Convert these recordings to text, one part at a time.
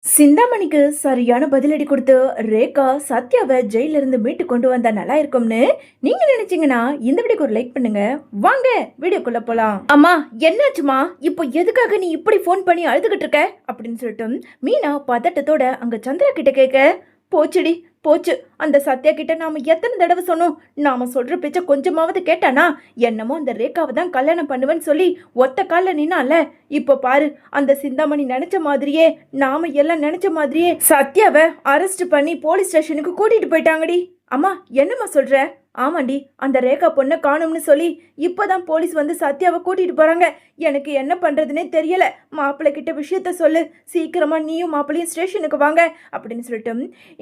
சிந்தாமணிக்கு சரியான பதிலடி கொடுத்து ரேகா சத்யாவை ஜெயில இருந்து மீட்டு கொண்டு வந்தா நல்லா இருக்கும்னு நீங்க நினைச்சீங்கன்னா இந்த வீடியோக்கு ஒரு லைக் பண்ணுங்க. வாங்க வீடியோக்குள்ள போலாம். அம்மா என்னாச்சுமா, இப்போ எதுக்காக நீ இப்படி ஃபோன் பண்ணி அழுதுகிட்டு இருக்க அப்படின்னு சொல்லிட்டு மீனா பதட்டத்தோட அங்க சந்திரா கிட்ட கேட்க, போச்சுடி போச்சு, அந்த சத்யா கிட்ட நாம எத்தனை தடவை சொன்னோம், நாம சொல்ற பேச்ச கொஞ்சமாவது கேட்டானா, என்னமோ அந்த ரேகாவை தான் கல்யாணம் பண்ணுவேன்னு சொல்லி ஒத்த கால நின்னால, இப்போ பாரு அந்த சிந்தாமணி நினைச்ச மாதிரியே நாம எல்லாம் நினைச்ச மாதிரியே சத்யாவை அரெஸ்ட் பண்ணி போலீஸ் ஸ்டேஷனுக்கு கூட்டிட்டு போயிட்டாங்கடி. அம்மா என்னம்மா சொல்ற? ஆமாண்டி, அந்த ரேகா பொண்ணை காணும்னு சொல்லி இப்போதான் போலீஸ் வந்து சத்யாவை கூட்டிட்டு போறாங்க. எனக்கு என்ன பண்றதுன்னே தெரியல. மாப்பிள்ளை கிட்ட விஷயத்த சொல்லு, சீக்கிரமா நீயும் மாப்பிள்ளையும் ஸ்டேஷனுக்கு வாங்க அப்படின்னு சொல்லிட்டு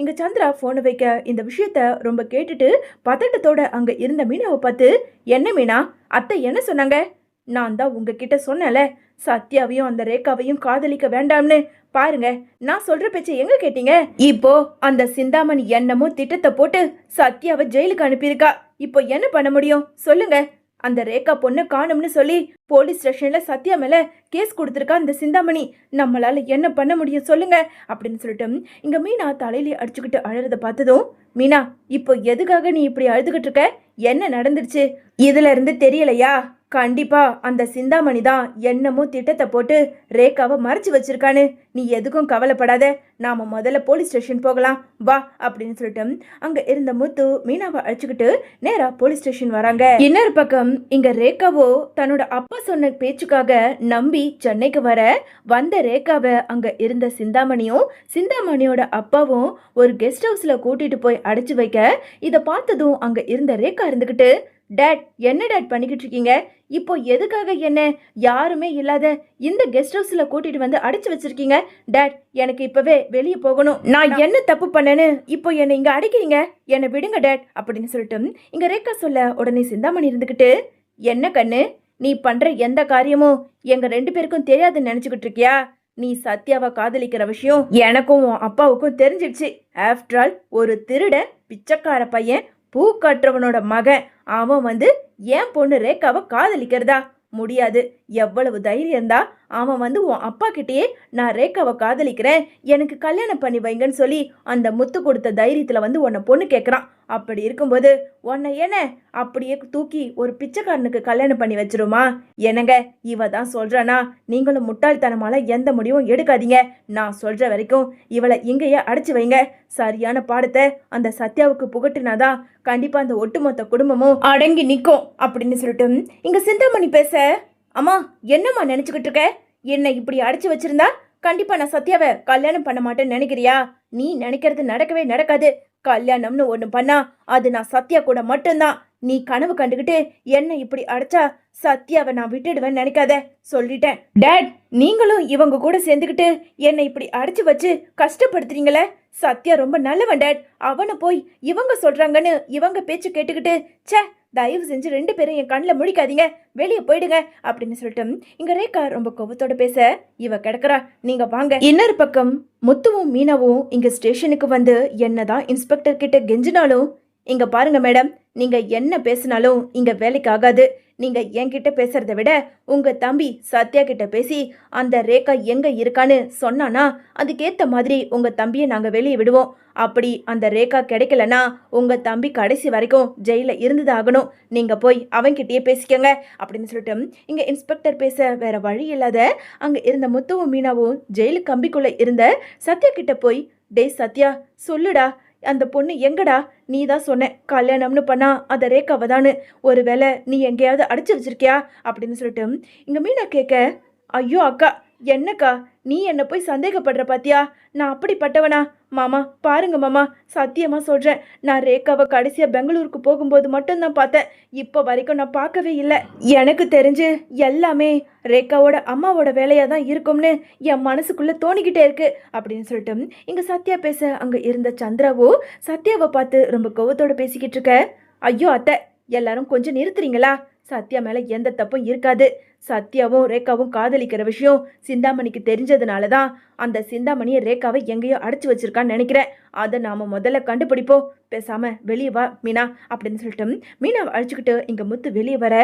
இங்க சந்திரா போனை வைக்க இந்த விஷயத்த ரொம்ப கேட்டுட்டு பதட்டத்தோட அங்க இருந்த மீனாவை பார்த்து, என்ன மீனா, அத்தை என்ன சொன்னாங்க? நான் தான் உங்ககிட்ட சொன்னல, சத்யாவையும் அந்த ரேகாவையும் காதலிக்க வேண்டாம்னு. பாருங்க, நான் சொல்ற பேச்ச எங்க கேட்டீங்க? இப்போ அந்த சிந்தாமணி என்னமோ திட்டத்தை போட்டு சத்யாவை ஜெயிலுக்கு அனுப்பியிருக்கா. இப்போ என்ன பண்ண முடியும் சொல்லுங்க? அந்த ரேகா பொண்ணு காணும்னு சொல்லி போலீஸ் ஸ்டேஷன்ல சத்யா மேல கேஸ் கொடுத்துருக்கா அந்த சிந்தாமணி. நம்மளால என்ன பண்ண முடியும் சொல்லுங்க அப்படின்னு சொல்லிட்டு இங்க மீனா தலையில அடிச்சுக்கிட்டு அழறத பார்த்ததும், மீனா இப்போ எதுக்காக நீ இப்படி அழுதுகிட்டு இருக்க? என்ன நடந்துருச்சு? இதுல இருந்து தெரியலையா? கண்டிப்பா அந்த சிந்தாமணி தான் என்னமோ திட்டத்தை போட்டு ரேகாவை மறைச்சு வச்சிருக்கானு. நீ எதுக்கும் கவலைப்படாத, நாம முதல்ல போலீஸ் ஸ்டேஷன் போகலாம் வா அப்படின்னு சொல்லிட்டு அங்க இருந்த முத்து மீனாவை அழைச்சுக்கிட்டு நேரா போலீஸ் ஸ்டேஷன் வராங்க. இன்னொரு பக்கம் இங்க ரேகாவோ தன்னோட அப்பா சொன்ன பேச்சுக்காக நம்பி சென்னைக்கு வந்த ரேகாவை அங்க இருந்த சிந்தாமணியும் சிந்தாமணியோட அப்பாவும் ஒரு கெஸ்ட் ஹவுஸ்ல கூட்டிட்டு போய் அடைச்சு வைக்க, இதை பார்த்ததும் அங்க இருந்த ரேகா இருந்துகிட்டு, டேட் என்ன டேட் பண்ணிக்கிட்டு இருக்கீங்க? இப்போ எதுக்காக என்ன யாருமே இல்லாத இந்த கெஸ்ட் ஹவுஸ்ல கூட்டிட்டு வந்து அடைச்சு வச்சிருக்கீங்க? டேட் எனக்கு இப்பவே வெளியே போகணும். நான் என்ன தப்பு பண்ணேன்னு இப்போ என்னை இங்க அடைக்கிறீங்க? என்னை விடுங்க டேட் அப்படின்னு சொல்லிட்டு இங்க ரேகா சொல்ல, உடனே சிந்தாமணி இருந்துகிட்டு, என்ன கண்ணு, நீ பண்ற எந்த காரியமும் எங்க 2 பேருக்கும் தெரியாதுன்னு நினைச்சுக்கிட்டு இருக்கியா? நீ சத்யாவை காதலிக்கிற விஷயம் எனக்கும் அப்பாவுக்கும் தெரிஞ்சிடுச்சு. ஆஃப்டர் ஆல் ஒரு திருட பிச்சைக்கார பையன் பூ கட்டுறவனோட மகன் அவன் வந்து என் பொண்ணு ரேகாவை காதலிக்கிறதா? முடியாது. எவ்வளவு தைரியம் இருந்தா அவன் வந்து உன் அப்பா கிட்டேயே நான் ரேகாவை காதலிக்கிறேன், எனக்கு கல்யாணம் பண்ணி வைங்கன்னு சொல்லி அந்த முத்து கொடுத்த தைரியத்துல வந்து உன்னை பொண்ணு கேட்குறான். அப்படி இருக்கும்போது உன்னை என்ன அப்படியே தூக்கி ஒரு பிச்சைக்காரனுக்கு கல்யாணம் பண்ணி வச்சிருமா? என்னங்க இவ தான் சொல்றானா? நீங்களும் முட்டாள்தனமால எந்த முடிவும் எடுக்காதீங்க. நான் சொல்ற வரைக்கும் இவளை இங்கேயே அடைச்சு வைங்க. சரியான பாடத்தை அந்த சத்யாவுக்கு புகட்டுனாதான் கண்டிப்பா அந்த ஒட்டுமொத்த குடும்பமும் அடங்கி நிற்கும் அப்படின்னு சொல்லிட்டு இங்க சிந்தாமணி பேச, அம்மா என்னம்மா நினைச்சுக்கிட்டு இருக்க? என்னை இப்படி அடைச்சு வச்சிருந்தா கண்டிப்பா நான் சத்யாவை கல்யாணம் பண்ண மாட்டேன்னு நினைக்கிறியா? நீ நினைக்கிறது நடக்கவே நடக்காது. கல்யாணம்னு ஒண்ணு பண்ணா அது நான் சத்யா கூட மட்டும்தான். நீ கனவு கண்டுகிட்டு என்ன இப்படி அடைச்சா சத்யாவை நான் விட்டுடுவேன்னு நினைக்காத, சொல்லிட்டேன். டேட் நீங்களும் இவங்க கூட சேர்ந்துக்கிட்டு என்னை இப்படி அடைச்சு வச்சு கஷ்டப்படுத்துறீங்களே. சத்யா ரொம்ப நல்லவன் டேட். அவனை போய் இவங்க சொல்றாங்கன்னு இவங்க பேச்சு கேட்டுக்கிட்டு, சே தயவு செஞ்சு 2 பேரும் என் கண்ணில் முழிக்காதீங்க, வெளியே போயிடுங்க அப்படின்னு சொல்லிட்டு இங்க ரேகா ரொம்ப கோபத்தோட பேச, இவ கிடக்குறா, நீங்க வாங்க. இன்னொரு பக்கம் முத்துவும் மீனாவும் இங்க ஸ்டேஷனுக்கு வந்து என்னதான் இன்ஸ்பெக்டர் கிட்ட கெஞ்சினாலும், இங்க பாருங்க மேடம், நீங்க என்ன பேசினாலும் இங்க வேலைக்கு ஆகாது. நீங்க என்கிட்ட பேசுறதை விட உங்க தம்பி சத்யா கிட்ட பேசி அந்த ரேகா எங்க இருக்கான்னு சொன்னானா அதுக்கேத்த மாதிரி உங்க தம்பியை நாங்க வெளியே விடுவோம். அப்படி அந்த ரேகா கிடைக்கலனா உங்க தம்பி கடைசி வரைக்கும் ஜெயில இருந்தது ஆகணும். நீங்க போய் அவன்கிட்டயே பேசிக்கங்க அப்படின்னு சொல்லிட்டு இங்க இன்ஸ்பெக்டர் பேச வேற வழி இல்லாத அங்க இருந்த முத்துவும் மீனாவும் ஜெயிலு கம்பிக்குள்ள இருந்த சத்யா கிட்ட போய், டேய் சத்யா சொல்லுடா, அந்த பொண்ணு எங்கடா? நீ தான் சொன்ன கல்யாணம்னு பண்ணா அந்த ரேகாவை தானு, ஒருவேளை நீ எங்கேயாவது அடைச்சு வச்சிருக்கியா அப்படின்னு சொல்லிட்டு இங்க மீனா கேட்க, ஐயோ அக்கா என்னக்கா நீ என்ன போய் சந்தேகப்படுற பாத்தியா? நான் அப்படிப்பட்டவனா? மாமா பாருங்க மாமா, சத்தியமா சொல்றேன், நான் ரேகாவை கடைசியா பெங்களூருக்கு போகும்போது மட்டும்தான் பார்த்தேன். இப்போ வரைக்கும் நான் பார்க்கவே இல்லை. எனக்கு தெரிஞ்சு எல்லாமே ரேகாவோட அம்மாவோட வேலையா தான் இருக்கும்னு என் மனசுக்குள்ள தோணிக்கிட்டே இருக்கு அப்படின்னு சொல்லிட்டு இங்க சத்யா பேச அங்க இருந்த சந்திராவோ சத்யாவை பார்த்து ரொம்ப கோவத்தோட பேசிக்கிட்டு இருக்க, ஐயோ அத்தை எல்லாரும் கொஞ்சம் நிறுத்துறீங்களா? சத்யா மேல எந்த தப்பும் இருக்காது. சத்யாவும் ரேகாவும் காதலிக்கிற விஷயம் சிந்தாமணிக்கு தெரிஞ்சதுனால தான் அந்த சிந்தாமணியை ரேகாவை எங்கேயோ அடைச்சு வச்சிருக்கான்னு நினைக்கிறேன். அதை நாம முதல்ல கண்டுபிடிப்போம். பேசாம வெளியே வா மீனா அப்படின்னு சொல்லிட்டு மீனாவை அழைச்சிக்கிட்டு இங்க முத்து வெளியே வர,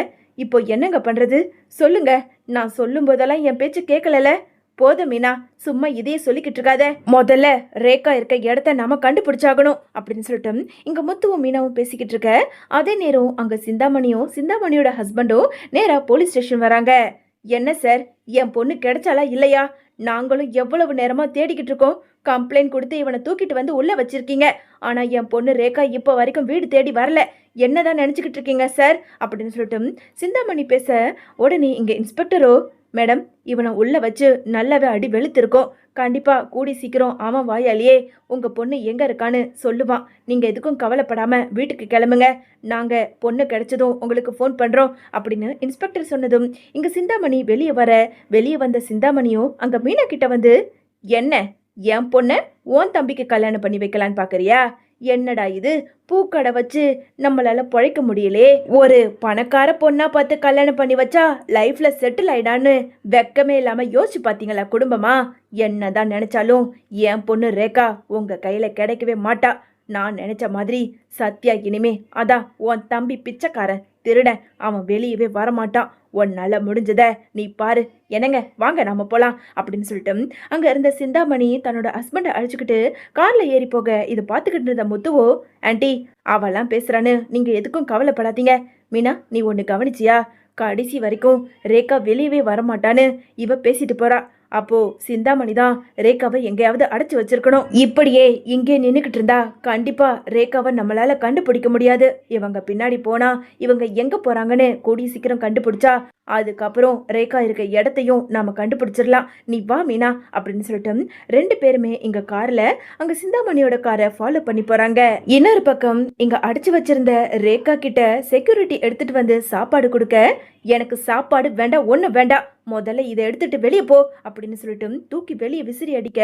இப்போ என்னங்க பண்றது சொல்லுங்க? நான் சொல்லும் போதெல்லாம் என் பேச்சு கேட்கல. போதும் மீனா, சும்மா இதையே சொல்லிக்கிட்டு இருக்காத. முதல்ல ரேகா இருக்க இடத்த நாம கண்டுபிடிச்சாகணும் அப்படின்னு சொல்லிட்டு இங்க முத்துவும் மீனாவும் பேசிக்கிட்டு இருக்க. அதே நேரம் அங்க சிந்தாமணியும் சிந்தாமணியோட ஹஸ்பண்டும் நேரா போலீஸ் ஸ்டேஷன் வராங்க. என்ன சார், என் பொண்ணு கிடைச்சாலா இல்லையா? நாங்களும் எவ்வளவு நேரமா தேடிக்கிட்டு இருக்கோம். கம்ப்ளைண்ட் கொடுத்து இவனை தூக்கிட்டு வந்து உள்ள வச்சிருக்கீங்க. ஆனா என் பொண்ணு ரேகா இப்ப வரைக்கும் வீடு தேடி வரல. என்னதான் நினைச்சுக்கிட்டு இருக்கீங்க சார் அப்படின்னு சொல்லிட்டு சிந்தாமணி பேச, உடனே இங்க இன்ஸ்பெக்டரோ, மேடம், இவனை உள்ள வச்சு நல்லாவே அடி வெளுத்திருக்கோம். கண்டிப்பா கூடி சீக்கிரம் அவன் வாயாலேயே உங்க பொண்ணு எங்க இருக்கான்னு சொல்லுவான். நீங்க எதுக்கும் கவலைப்படாம வீட்டுக்கு கிளம்புங்க. நாங்க பொண்ணு கிடைச்சதும் உங்களுக்கு ஃபோன் பண்றோம் அப்படின்னு இன்ஸ்பெக்டர் சொன்னதும் இங்க சிந்தாமணி வெளியே வந்த சிந்தாமணியும் அங்க மீனா கிட்ட வந்து, என்ன என் பொண்ண உன் தம்பிக்கு கல்யாணம் பண்ணி வைக்கலான்னு பாக்குறியா? என்னடா இது, பூக்கடை வச்சு நம்மளால பொழைக்க முடியலே. ஒரு பணக்கார பொண்ணா பார்த்து கல்யாணம் பண்ணி வச்சா லைஃப்ல செட்டில் ஆயிடான்னு வெக்கமே இல்லாம யோசிச்சு பாத்தீங்களா குடும்பமா? என்னதான் நினைச்சாலும் என் பொண்ணு ரேகா உங்க கையில கிடைக்கவே மாட்டா. நான் நினைச்ச மாதிரி சத்யா இனிமே அதான் உன் தம்பி பிச்சைக்காரன் திருடன், அவன் வெளியவே வரமாட்டான். உன்னால முடிஞ்சத நீ பாரு. என்னங்க, வாங்க நாம போலாம் அப்படின்னு சொல்லிட்டு அங்க இருந்த சிந்தாமணி தன்னோட ஹஸ்பண்டை அழைச்சிக்கிட்டு கார்ல ஏறி போக இதை பார்த்துக்கிட்டு இருந்த முத்துவோ, ஆன்ட்டி அவெல்லாம் பேசுறான்னு நீங்க எதுக்கும் கவலைப்படாதீங்க. மீனா, நீ ஒன்னு கவனிச்சியா? கடைசி வரைக்கும் ரேகா வெளியவே வரமாட்டான்னு இவ பேசிட்டு போறா. அப்போ சிந்தாமணி தான் ரேகாவை எங்கேயாவது அடைச்சு வச்சிருக்கணும். இப்படியே இங்கே நின்னுக்கிட்டு இருந்தா கண்டிப்பா ரேகாவை நம்மளால கண்டுபிடிக்க முடியாது. இவங்க பின்னாடி போனா இவங்க எங்க போறாங்கன்னு கூடிய சீக்கிரம் கண்டுபிடிச்சா அதுக்கப்புறம் ரேகா இருக்க இடத்தையும் நாம கண்டுபிடிச்சிடலாம். நீ வா மீனா அப்படின்னு சொல்லிட்டு ரெண்டு பேருமே இங்க கார்ல அங்க சிந்தாமணியோட காரை ஃபாலோ பண்ணி போறாங்க. இன்னொரு பக்கம் இங்க அடைச்சு வச்சிருந்த ரேகா கிட்ட செக்யூரிட்டி எடுத்துட்டு வந்து சாப்பாடு கொடுக்க, எனக்கு சாப்பாடு வேண்டாம், ஒண்ணு வேண்டாம், முதல்ல இதை எடுத்துட்டு வெளியே போ அப்படின்னு சொல்லிட்டு தூக்கி வெளியே விசிறி அடிக்க,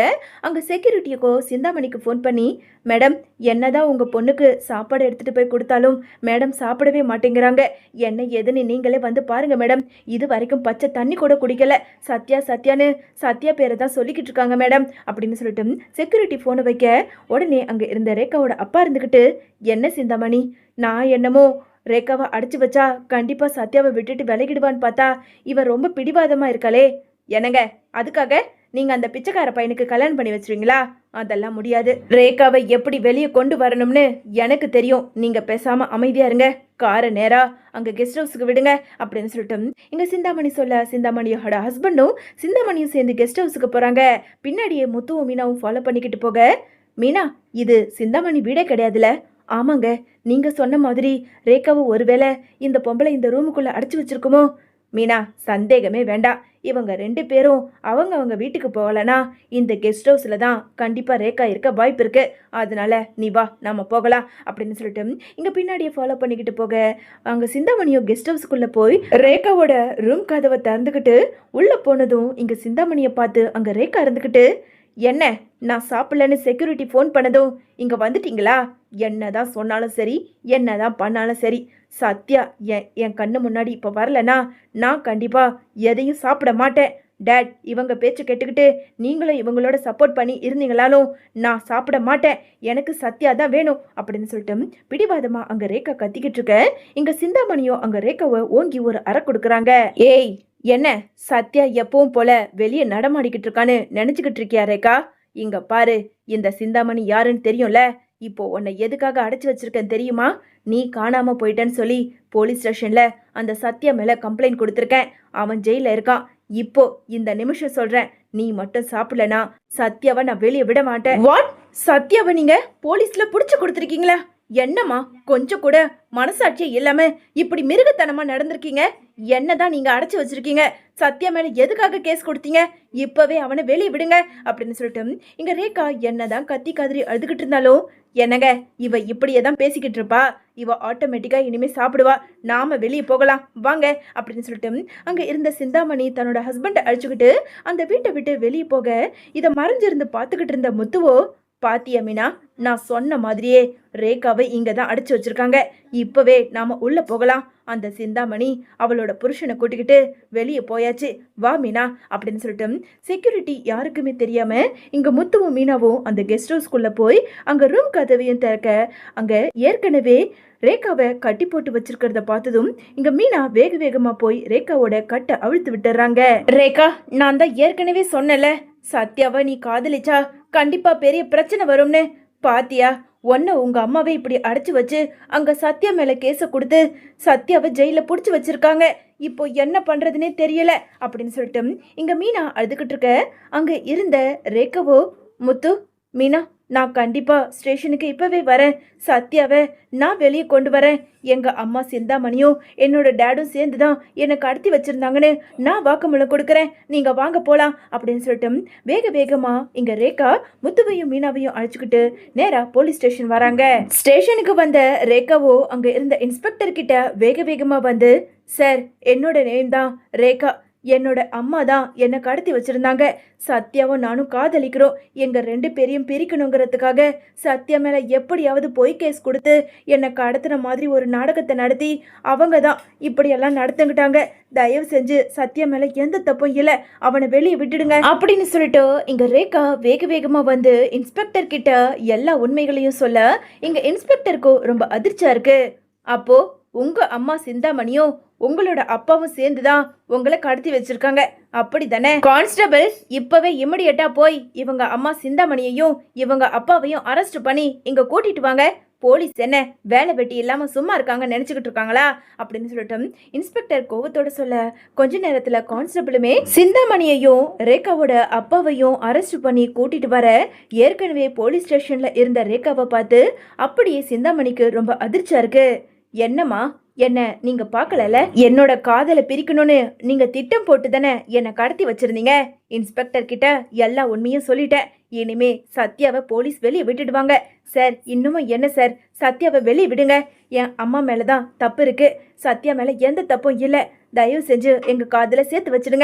அங்க செக்யூரிட்டியக்கோ சிந்தாமணிக்கு ஃபோன் பண்ணி, மேடம், என்னதான் உங்க பொண்ணுக்கு சாப்பாடு எடுத்துட்டு போய் கொடுத்தாலும் மேடம் சாப்பிடவே மாட்டேங்கிறாங்க. என்ன ஏதுன்னு நீங்களே வந்து பாருங்க மேடம். இது வரைக்கும் பச்சை தண்ணி கூட குடிக்கல. சத்யான்னு சத்யா பேரை தான் சொல்லிக்கிட்டு இருக்காங்க மேடம் அப்படின்னு சொல்லிட்டு செக்யூரிட்டி போனை வைக்க, உடனே அங்க இருந்த ரேகாவோட அப்பா இருந்துகிட்டு, என்ன சிந்தாமணி, நான் என்னமோ ரேகாவை அடிச்சு வச்சா கண்டிப்பா சத்யாவை விட்டுட்டு விலகிடுவான்னு பார்த்தா இவ ரொம்ப பிடிவாதமா இருக்காளே. என்னங்க, அதுக்காக நீங்க அந்த பிச்சைக்கார பையனுக்கு கல்யாணம் பண்ணி வச்சிருவீங்களா? அதெல்லாம் முடியாது. ரேகாவை எப்படி வெளியே கொண்டு வரணும்னு எனக்கு தெரியும். நீங்க பேசாம அமைதியா இருங்க. காரை நேரா அங்க கெஸ்ட் ஹவுஸுக்கு விடுங்க அப்படின்னு சொல்லிட்டு இங்க சிந்தாமணி சொல்ல, சிந்தாமணியோட ஹஸ்பண்டும் சிந்தாமணியும் சேர்ந்து கெஸ்ட் ஹவுஸுக்கு போறாங்க. பின்னாடியே முத்துவும் மீனாவும் ஃபாலோ பண்ணிக்கிட்டு போக, மீனா, இது சிந்தாமணி வீடே கிடையாதுல. ஆமாங்க, நீங்க சொன்ன மாதிரி ரேகாவை ஒருவேளை இந்த பொம்பளை இந்த ரூமுக்குள்ள அடைச்சு வச்சிருக்குமோ? மீனா, சந்தேகமே வேண்டாம். இவங்க ரெண்டு பேரும் அவங்க வீட்டுக்கு போகலனா இந்த கெஸ்ட் ஹவுஸ்ல தான் கண்டிப்பா ரேகா இருக்க வாய்ப்பு இருக்கு. அதனால நீ வா, நாம போகலாம் அப்படின்னு சொல்லிட்டு இங்க பின்னாடியே ஃபாலோ பண்ணிக்கிட்டு போக, அங்க சிந்தாமணியோ கெஸ்ட் ஹவுஸ்க்குள்ள போய் ரேகாவோட ரூம் கதவை திறந்துக்கிட்டு உள்ள போனதும் இங்க சிந்தாமணியை பார்த்து அங்க ரேகா இருந்துக்கிட்டு, என்ன, நான் சாப்பிடலன்னு செக்யூரிட்டி ஃபோன் பண்ணதும் இங்க வந்துட்டீங்களா? என்னதான் சொன்னாலும் சரி, என்னதான் பண்ணாலும் சரி, சத்யா என் கண்ணு முன்னாடி இப்போ வரலனா நான் கண்டிப்பா எதையும் சாப்பிட மாட்டேன். டேட், இவங்க பேச்சு கேட்டுக்கிட்டு நீங்களும் இவங்களோட சப்போர்ட் பண்ணி இருந்தீங்களாலும் நான் சாப்பிட மாட்டேன். எனக்கு சத்யா தான் வேணும் அப்படின்னு சொல்லிட்டு பிடிவாதமா அங்க ரேகா கத்திக்கிட்டு இருக்க, இங்க சிந்தாமணியோ அங்க ரேகாவை ஓங்கி ஒரு அறை கொடுக்குறாங்க. ஏய், என்ன சத்யா எப்பவும் போல வெளியே நடமாடிக்கிட்டு இருக்கான்னு நினைச்சுக்கிட்டு இருக்கியா ரேகா? இங்க பாரு, இந்த சிந்தாமணி யாருன்னு தெரியும்ல. இப்போ உன்னை எதுக்காக அடைச்சு வச்சிருக்கேன் தெரியுமா? நீ காணாம போயிட்டேன்னு சொல்லி போலீஸ் ஸ்டேஷன்ல அந்த சத்யா மேல கம்ப்ளைண்ட் கொடுத்துருக்கேன். அவன் ஜெயில இருக்கான். இப்போ இந்த நிமிஷம் சொல்றேன், நீ மட்டும் சாப்பிடலனா சத்யாவை நான் வெளியே விட மாட்டேன். வாட்? சத்யாவை நீங்க போலீஸ்ல புடிச்சு கொடுத்துருக்கீங்களா? என்னம்மா, கொஞ்சம் கூட மனசாட்சியே இல்லாம இப்படி மிருகத்தனமா நடந்திருக்கீங்க. என்னதான் நீங்க அடைச்சு வச்சிருக்கீங்க? சத்யா மேல எதுக்காக கேஸ் கொடுத்தீங்க? இப்பவே அவனை வெளியே விடுங்க அப்படின்னு சொல்லிட்டு இங்க ரேகா என்னதான் கத்தி கதறி அழுதுகிட்டு இருந்தாலும், என்னங்க, இவ இப்படியே தான் பேசிக்கிட்டு இருப்பா. இவ ஆட்டோமேட்டிக்கா இனிமே சாப்பிடுவா. நாம வெளியே போகலாம் வாங்க அப்படின்னு சொல்லிட்டு அங்க இருந்த சிந்தாமணி தன்னோட ஹஸ்பண்டை அழிச்சுக்கிட்டு அந்த வீட்டை விட்டு வெளியே போக, இதை மறைஞ்சிருந்து பார்த்துக்கிட்டு இருந்த முத்துவோ, பாத்தியா மீனா, நான் சொன்ன மாதிரியே ரேகாவை இங்க தான் அடைச்சு வச்சிருக்காங்க. இப்பவே நாம உள்ள போகலாம். அந்த சிந்தாமணி அவளோட புருஷனை கூட்டிக்கிட்டு வெளியே போயாச்சு. வா மீனா அப்படின்னு சொல்லிட்டு செக்யூரிட்டி யாருக்குமே தெரியாம இங்க முத்துவும் மீனாவும் அந்த கெஸ்ட் ஹவுஸ்குள்ள போய் அங்க ரூம் கதவையும் திறக்க அங்க ஏற்கனவே ரேகாவை கட்டி போட்டு வச்சிருக்கிறத பார்த்ததும் இங்க மீனா வேக வேகமா போய் ரேகாவோட கட்டை அவிழ்த்து விட்டுறாங்க. ரேகா, நான் தான் ஏற்கனவே சொன்னல, சத்யாவை நீ காதலிச்சா கண்டிப்பா பெரிய பிரச்சனை வரும்னு. பாத்தியா, உன்னை உங்க அம்மாவை இப்படி அடைச்சு வச்சு அங்க சத்யா மேல கேஸ கொடுத்து சத்யாவை ஜெயில புடிச்சு வச்சிருக்காங்க. இப்போ என்ன பண்றதுன்னே தெரியல அப்படின்னு சொல்லிட்டு இங்க மீனா அழுதுகிட்டு இருக்க அங்க இருந்த ரேகாவோ, முத்து, மீனா, நான் கண்டிப்பா ஸ்டேஷனுக்கு இப்பவே வரேன். சத்யாவை நான் வெளியே கொண்டு வரேன். எங்க அம்மா சிந்தாமணியும் என்னோட டேடும் சேர்ந்து தான் என்னை கடத்தி வச்சிருந்தாங்கன்னு நான் வாக்குமூலம் கொடுக்குறேன். நீங்க வாங்க போலாம் அப்படின்னு சொல்லிட்டு வேக வேகமா இங்க ரேகா முத்துவையும் மீனாவையும் அழைச்சுக்கிட்டு நேரா போலீஸ் ஸ்டேஷன் வராங்க. ஸ்டேஷனுக்கு வந்த ரேகாவோ அங்க இருந்த இன்ஸ்பெக்டர் கிட்ட வேக வேகமா வந்து, சார், என்னோட நேம் தான் ரேகா. என்னோட அம்மா தான் என்னை கடத்தி வச்சிருந்தாங்க. சத்யாவும் நானும் காதலிக்கிறோம். எங்க 2 பேரையும் பிரிக்கணுங்கிறதுக்காக சத்யா மேல எப்படியாவது பொய் கேஸ் கொடுத்து என்னை கடத்தின மாதிரி ஒரு நாடகத்தை நடத்தி அவங்க தான் இப்படியெல்லாம் நடத்துங்கிட்டாங்க. தயவு செஞ்சு சத்யா மேல எந்த தப்பும் இல்லை, அவனை வெளியே விட்டுடுங்க அப்படின்னு சொல்லிட்டு இங்க ரேகா வேக வேகமா வந்து இன்ஸ்பெக்டர் கிட்ட எல்லா உண்மைகளையும் சொல்ல இங்க இன்ஸ்பெக்டருக்கும் ரொம்ப அதிர்ச்சியா இருக்கு. அப்போ உங்க அம்மா சிந்தாமணியும் உங்களோட அப்பாவும் சேர்ந்துதான் உங்களை கடத்தி வச்சிருக்காங்க, அப்படி தானே? கான்ஸ்டபிள், இப்பவே இமிடியட்டா போய் இவங்க அம்மா சிந்தாமணியையும் இவங்க அப்பாவையும் அரெஸ்ட் பண்ணி இங்க கூட்டிட்டு வாங்க. போலீஸ் என்ன வேலை வெட்டி இல்லாம சும்மா இருக்காங்க நினைச்சுக்கிட்டு இருக்காங்களா அப்படின்னு சொல்லிட்டு இன்ஸ்பெக்டர் கோவத்தோட சொல்ல கொஞ்ச நேரத்துல கான்ஸ்டபிளுமே சிந்தாமணியையும் ரேகாவோட அப்பாவையும் அரெஸ்ட் பண்ணி கூட்டிட்டு வர ஏற்கனவே போலீஸ் ஸ்டேஷன்ல இருந்த ரேகாவை பார்த்து அப்படியே சிந்தாமணிக்கு ரொம்ப அதிர்ச்சியா இருக்கு. என்னம்மா, என்ன நீங்க பார்க்கலல? என்னோட காதலை பிரிக்கணும்னு நீங்க திட்டம் போட்டு தானே என்னை கடத்தி வச்சிருந்தீங்க. இன்ஸ்பெக்டர் கிட்ட எல்லா உண்மையும் சொல்லிட்டேன். இனிமே சத்யாவை போலீஸ் வெளியே விட்டுடுவாங்க. சார், இன்னமும் என்ன சார், சத்யாவை வெளியே விடுங்க. என் அம்மா மேலதான் தப்பு இருக்கு, சத்யா மேல எந்த தப்பும் இல்லை. தயவு செஞ்சு எங்க காதலை சேர்த்து வச்சிடுங்க.